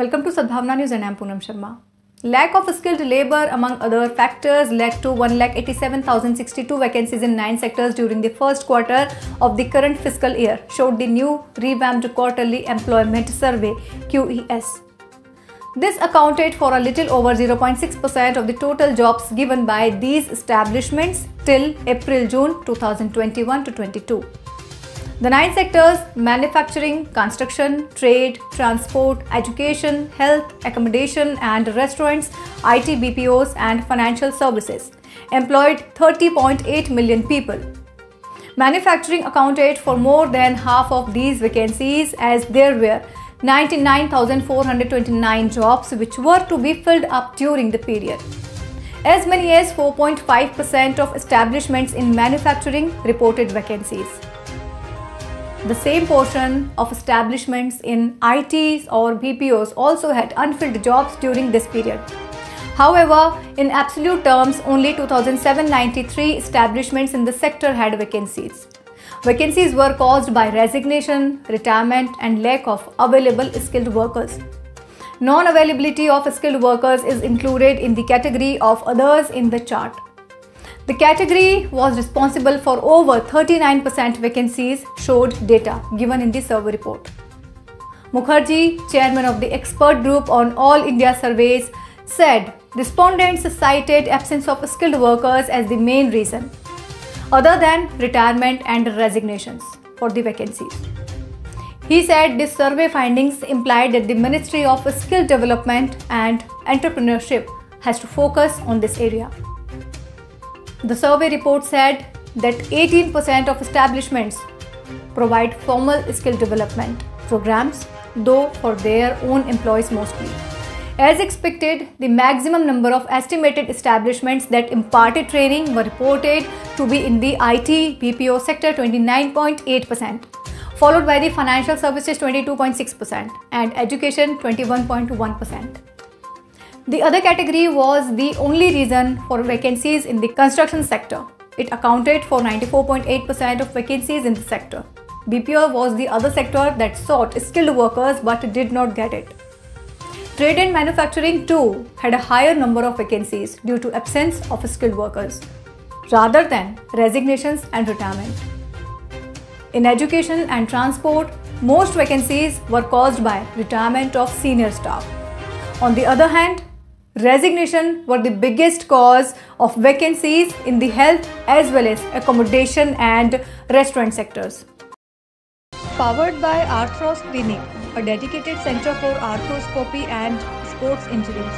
Welcome to Sadbhavna News and I am Poonam Sharma. Lack of skilled labor among other factors led to 1,87,062 vacancies in 9 sectors during the first quarter of the current fiscal year, showed the new revamped quarterly employment survey QES. This accounted for a little over 0.6% of the total jobs given by these establishments till April-June 2021-22. The 9 sectors: manufacturing, construction, trade, transport, education, health, accommodation and restaurants, IT, BPOs and financial services, employed 30.8 million people. Manufacturing accounted for more than half of these vacancies, as there were 99,429 jobs which were to be filled up during the period. As many as 4.5% of establishments in manufacturing reported vacancies. The same portion of establishments in ITs or BPOs also had unfilled jobs during this period. However, in absolute terms, only 2,793 establishments in the sector had vacancies. Vacancies were caused by resignation, retirement and lack of available skilled workers. Non-availability of skilled workers is included in the category of others in the chart. The category was responsible for over 39% vacancies, showed data given in the survey report. Mukherjee, chairman of the expert group on All India surveys, said respondents cited absence of skilled workers as the main reason, other than retirement and resignations, for the vacancies. He said these survey findings implied that the Ministry of Skill Development and Entrepreneurship has to focus on this area. The survey report said that 18% of establishments provide formal skill development programs, though for their own employees mostly. As expected, the maximum number of estimated establishments that imparted training were reported to be in the IT BPO sector 29.8%, followed by the financial services 22.6% and education 21.1%. The other category was the only reason for vacancies in the construction sector. It accounted for 94.8% of vacancies in the sector. BPO was the other sector that sought skilled workers but did not get it. Trade and manufacturing too had a higher number of vacancies due to absence of skilled workers, rather than resignations and retirement. In education and transport, most vacancies were caused by retirement of senior staff. On the other hand, resignation were the biggest cause of vacancies in the health as well as accommodation and restaurant sectors. Powered by Arthros Clinic, a dedicated center for arthroscopy and sports injuries.